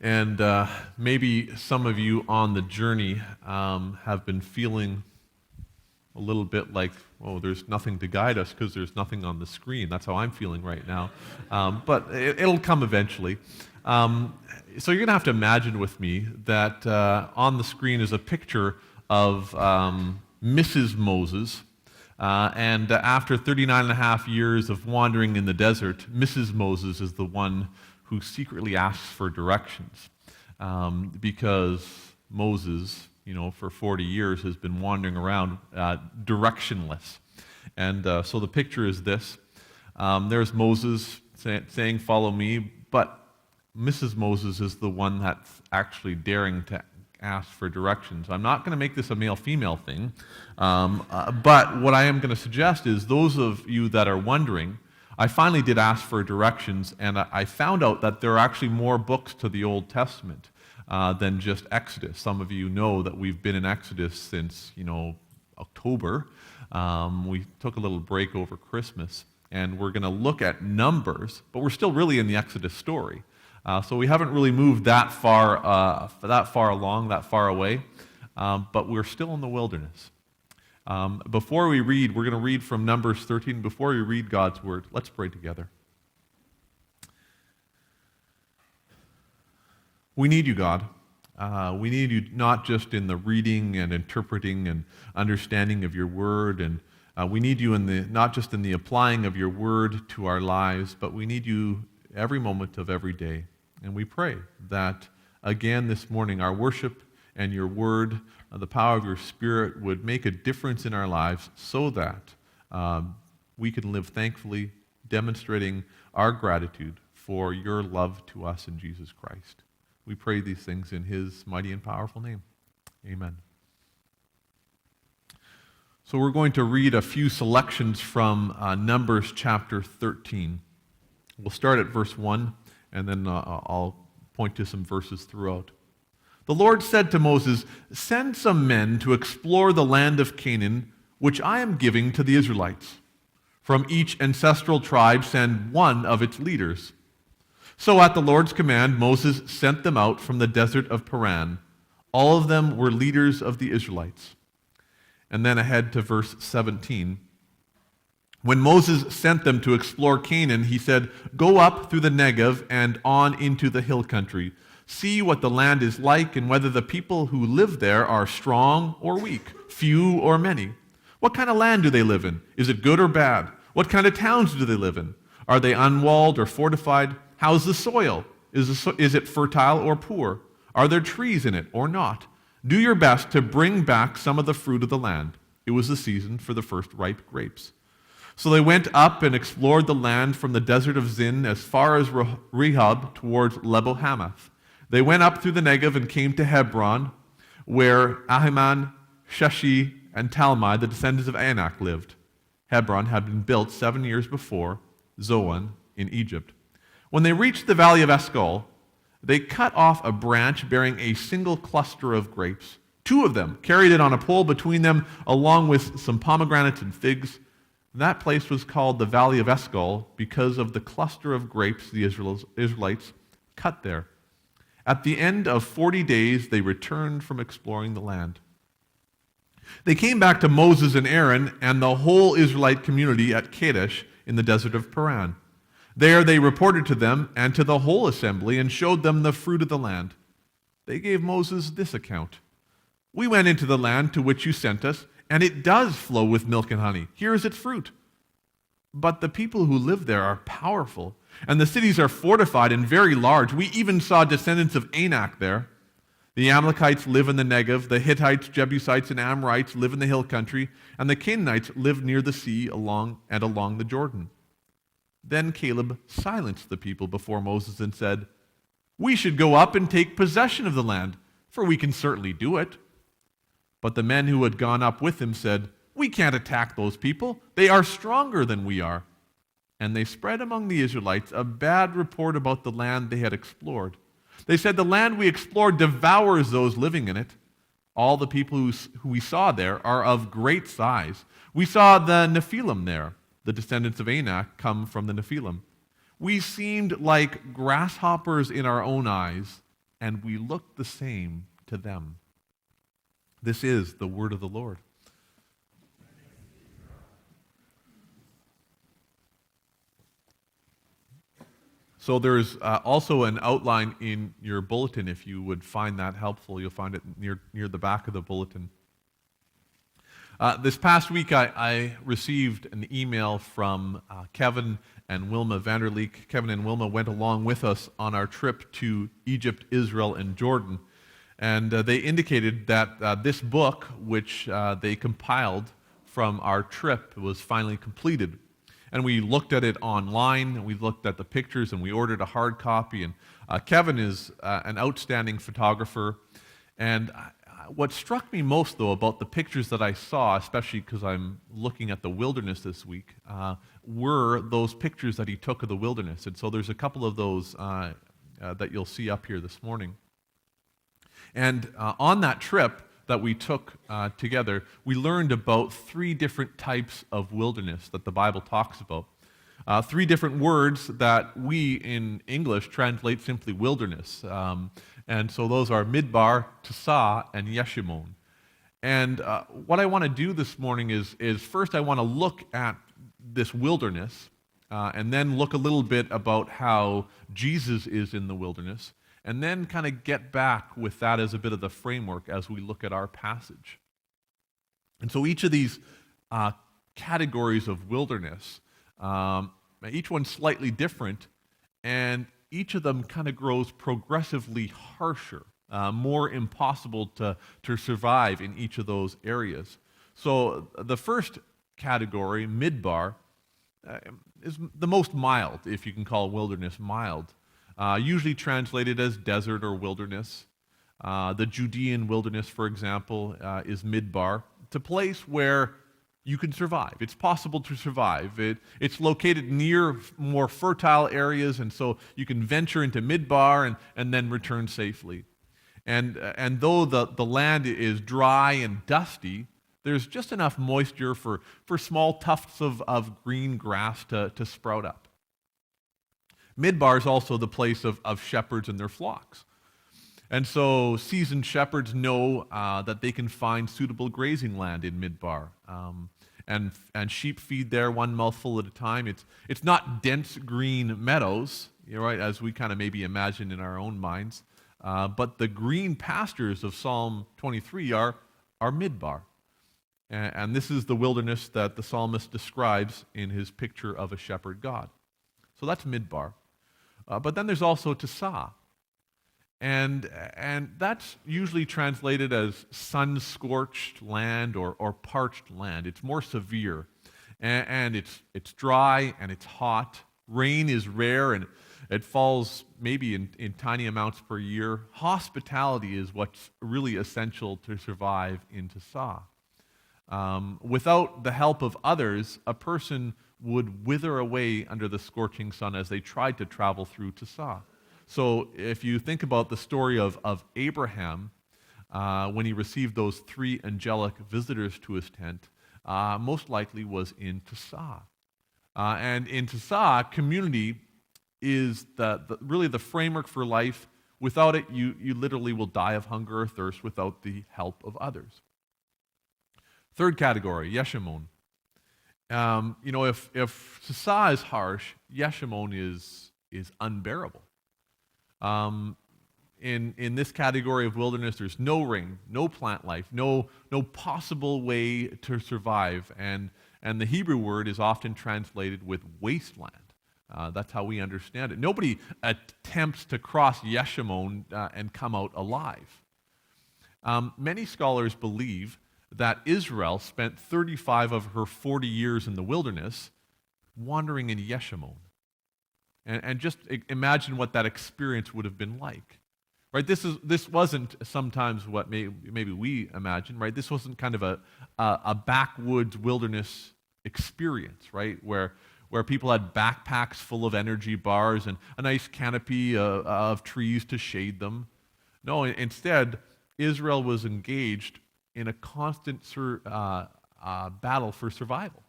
And maybe some of you on the journey have been feeling a little bit like, oh, there's nothing to guide us because there's nothing on the screen. That's how I'm feeling right now. But it'll come eventually. So you're going to have to imagine with me that on the screen is a picture of Mrs. Moses. And after 39 and a half years of wandering in the desert, Mrs. Moses is the one who secretly asks for directions. Because Moses, for 40 years has been wandering around directionless. And so the picture is this. There's Moses saying, "Follow me," but Mrs. Moses is the one that's actually daring to ask for directions. I'm not going to make this a male-female thing, but what I am going to suggest is those of you that are wondering, I finally did ask for directions, and I found out that there are actually more books to the Old Testament than just Exodus. Some of you know that we've been in Exodus since, October. We took a little break over Christmas, and we're going to look at Numbers, but we're still really in the Exodus story. So we haven't really moved that far along, that far away, but we're still in the wilderness. Before we read, we're going to read from Numbers 13. Before we read God's Word, let's pray together. We need you, God. We need you not just in the reading and interpreting and understanding of your Word, and we need you not just in the applying of your Word to our lives, but we need you every moment of every day. And we pray that, again, this morning, our worship and your Word, the power of your Spirit would make a difference in our lives so that we can live thankfully, demonstrating our gratitude for your love to us in Jesus Christ. We pray these things in his mighty and powerful name. Amen. So we're going to read a few selections from Numbers chapter 13. We'll start at verse 1, and then I'll point to some verses throughout. The Lord said to Moses, "Send some men to explore the land of Canaan, which I am giving to the Israelites. From each ancestral tribe send one of its leaders." So at the Lord's command, Moses sent them out from the desert of Paran. All of them were leaders of the Israelites. And then ahead to verse 17. When Moses sent them to explore Canaan, he said, "Go up through the Negev and on into the hill country. See what the land is like and whether the people who live there are strong or weak, few or many. What kind of land do they live in? Is it good or bad? What kind of towns do they live in? Are they unwalled or fortified? How's the soil? Is it fertile or poor? Are there trees in it or not? Do your best to bring back some of the fruit of the land." It was the season for the first ripe grapes. So they went up and explored the land from the desert of Zin as far as Rehob towards Lebo Hamath. They went up through the Negev and came to Hebron, where Ahiman, Sheshi, and Talmai, the descendants of Anak, lived. Hebron had been built 7 years before Zoan in Egypt. When they reached the valley of Eshcol, they cut off a branch bearing a single cluster of grapes. 2 of them carried it on a pole between them, along with some pomegranates and figs. That place was called the Valley of Eshcol because of the cluster of grapes the Israelites cut there. At the end of 40 days, they returned from exploring the land. They came back to Moses and Aaron and the whole Israelite community at Kadesh in the desert of Paran. There they reported to them and to the whole assembly and showed them the fruit of the land. They gave Moses this account. "We went into the land to which you sent us, and it does flow with milk and honey. Here is its fruit. But the people who live there are powerful, and the cities are fortified and very large. We even saw descendants of Anak there. The Amalekites live in the Negev, the Hittites, Jebusites, and Amorites live in the hill country, and the Canaanites live near the sea along the Jordan." Then Caleb silenced the people before Moses and said, "We should go up and take possession of the land, for we can certainly do it." But the men who had gone up with him said, "We can't attack those people. They are stronger than we are." And they spread among the Israelites a bad report about the land they had explored. They said, "The land we explored devours those living in it. All the people who we saw there are of great size. We saw the Nephilim there. The descendants of Anak come from the Nephilim. We seemed like grasshoppers in our own eyes, and we look the same to them. This is the word of the Lord. So there's also an outline in your bulletin if you would find that helpful. You'll find it near the back of the bulletin. This past week, I received an email from Kevin and Wilma Vanderleek. Kevin and Wilma went along with us on our trip to Egypt, Israel, and Jordan. And they indicated that this book, which they compiled from our trip, was finally completed. And we looked at it online, and we looked at the pictures, and we ordered a hard copy. And Kevin is an outstanding photographer. And what struck me most, though, about the pictures that I saw, especially because I'm looking at the wilderness this week, were those pictures that he took of the wilderness. And so there's a couple of those that you'll see up here this morning. And on that trip that we took together, we learned about 3 different types of wilderness that the Bible talks about. 3 different words that we in English translate simply wilderness. And so those are Midbar, Tasa, and Yeshimon. And what I want to do this morning is first I want to look at this wilderness, and then look a little bit about how Jesus is in the wilderness, and then kind of get back with that as a bit of the framework as we look at our passage. And so each of these categories of wilderness, each one's slightly different, and each of them kind of grows progressively harsher, more impossible to survive in each of those areas. So the first category, Midbar, is the most mild, if you can call wilderness mild. Usually translated as desert or wilderness. The Judean wilderness, for example, is Midbar. It's a place where you can survive. It's possible to survive. It's located near more fertile areas, and so you can venture into Midbar and then return safely. And though the land is dry and dusty, there's just enough moisture for small tufts of green grass to sprout up. Midbar is also the place of shepherds and their flocks. And so seasoned shepherds know that they can find suitable grazing land in Midbar. And sheep feed there one mouthful at a time. It's not dense green meadows, right, as we kind of maybe imagine in our own minds. But the green pastures of Psalm 23 are Midbar. And this is the wilderness that the psalmist describes in his picture of a shepherd God. So that's Midbar. But then there's also Tasa. And that's usually translated as sun-scorched land or parched land. It's more severe. And it's dry and it's hot. Rain is rare and it falls maybe in tiny amounts per year. Hospitality is what's really essential to survive in Tasa. Without the help of others, a person would wither away under the scorching sun as they tried to travel through Tasa. So if you think about the story of Abraham, when he received those 3 angelic visitors to his tent, most likely was in Tasa. And in Tasa, community is really the framework for life. Without it, you literally will die of hunger or thirst without the help of others. Third category, Yeshimon. If Tasa is harsh, Yeshimon is unbearable. In this category of wilderness, there's no rain, no plant life, no possible way to survive, and the Hebrew word is often translated with wasteland. That's how we understand it. Nobody attempts to cross Yeshimon and come out alive. Many scholars believe that Israel spent 35 of her 40 years in the wilderness wandering in Yeshimon. And just imagine what that experience would have been like. Right? This wasn't sometimes what maybe we imagine, right? This wasn't kind of a backwoods wilderness experience, right? Where people had backpacks full of energy bars and a nice canopy of trees to shade them. No, instead, Israel was engaged in a constant battle for survival.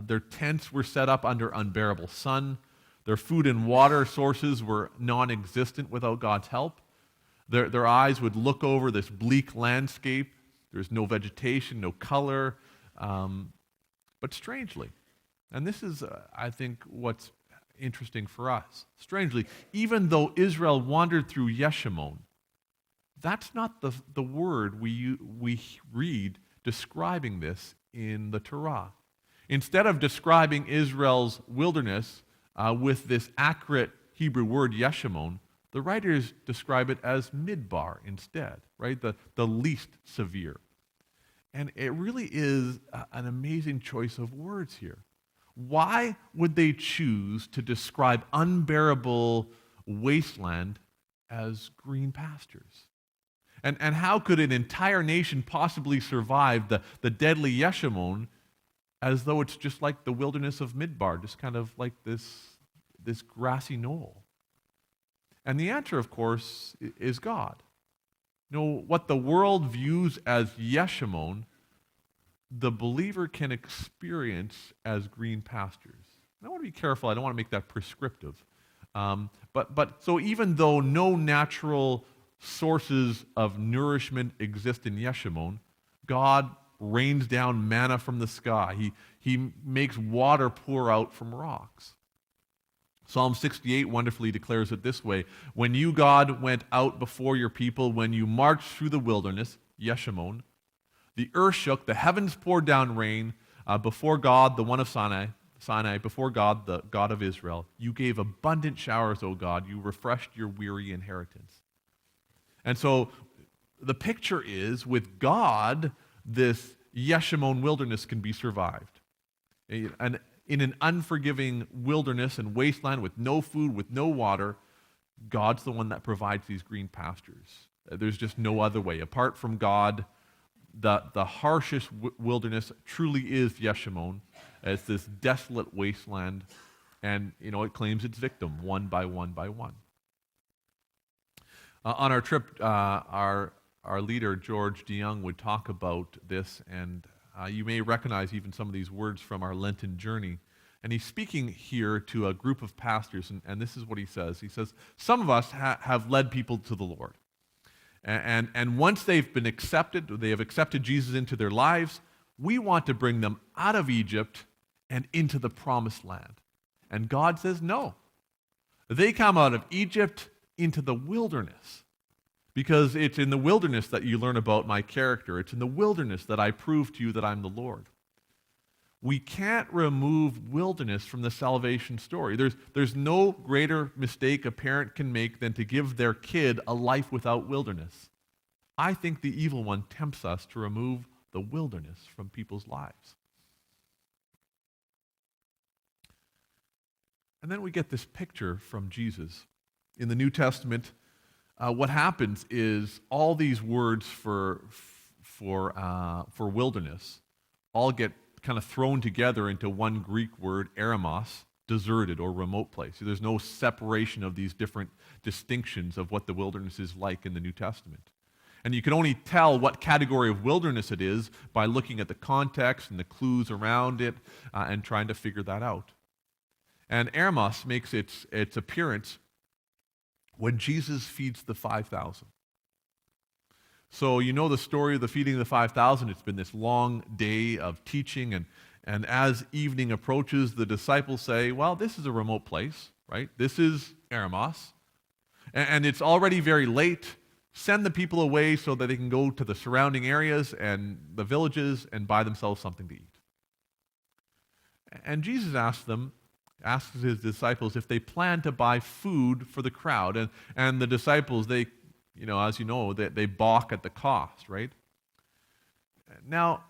Their tents were set up under unbearable sun. Their food and water sources were non-existent without God's help. Their eyes would look over this bleak landscape. There's no vegetation, no color. But strangely, and this is, I think, what's interesting for us. Strangely, even though Israel wandered through Yeshimon, that's not the word we read describing this in the Torah. Instead of describing Israel's wilderness with this accurate Hebrew word Yeshimon, the writers describe it as Midbar instead, right? The least severe. And it really is an amazing choice of words here. Why would they choose to describe unbearable wasteland as green pastures? And how could an entire nation possibly survive the deadly Yeshimon as though it's just like the wilderness of Midbar, just kind of like this grassy knoll? And the answer, of course, is God. You know, what the world views as Yeshimon, the believer can experience as green pastures. And I want to be careful. I don't want to make that prescriptive. But so even though no natural sources of nourishment exist in Yeshimon, God rains down manna from the sky. He makes water pour out from rocks. Psalm 68 wonderfully declares it this way: when you, God, went out before your people, when you marched through the wilderness, Yeshimon, the earth shook, the heavens poured down rain before God, the one of Sinai, before God, the God of Israel. You gave abundant showers, O God. You refreshed your weary inheritance. And so the picture is, with God, this Yeshimon wilderness can be survived. And in an unforgiving wilderness and wasteland with no food, with no water, God's the one that provides these green pastures. There's just no other way. Apart from God, the harshest wilderness truly is Yeshimon. It's this desolate wasteland, and it claims its victim one by one by one. On our trip, our leader, George DeYoung, would talk about this, and you may recognize even some of these words from our Lenten journey. And he's speaking here to a group of pastors, and this is what he says. He says, some of us have led people to the Lord. And once they've been accepted, they have accepted Jesus into their lives, we want to bring them out of Egypt and into the promised land. And God says no. They come out of Egypt into the wilderness, because it's in the wilderness that you learn about my character. It's in the wilderness that I prove to you that I'm the Lord. We can't remove wilderness from the salvation story. There's no greater mistake a parent can make than to give their kid a life without wilderness. I think the evil one tempts us to remove the wilderness from people's lives. And then we get this picture from Jesus. In the New Testament, what happens is all these words for wilderness all get kind of thrown together into one Greek word, eremos, deserted or remote place. So there's no separation of these different distinctions of what the wilderness is like in the New Testament. And you can only tell what category of wilderness it is by looking at the context and the clues around it and trying to figure that out. And eremos makes its appearance when Jesus feeds the 5,000. So you know the story of the feeding of the 5,000. It's been this long day of teaching, and as evening approaches, the disciples say, well, this is a remote place, right? This is eremos, and it's already very late. Send the people away so that they can go to the surrounding areas and the villages and buy themselves something to eat. And Jesus asks his disciples if they plan to buy food for the crowd, and the disciples, they balk at the cost, right? Now,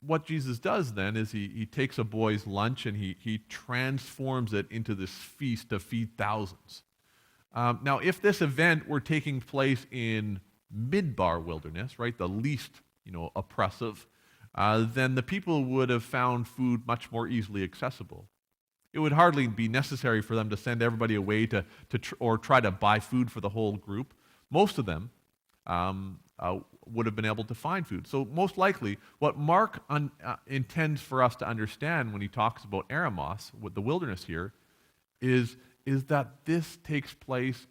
what Jesus does then is he takes a boy's lunch and he transforms it into this feast to feed thousands. Now, if this event were taking place in Midbar wilderness, right, the least oppressive, then the people would have found food much more easily accessible. It would hardly be necessary for them to send everybody away or try to buy food for the whole group. Most of them would have been able to find food. So most likely, what Mark intends for us to understand when he talks about eremos, with the wilderness here, is that this takes place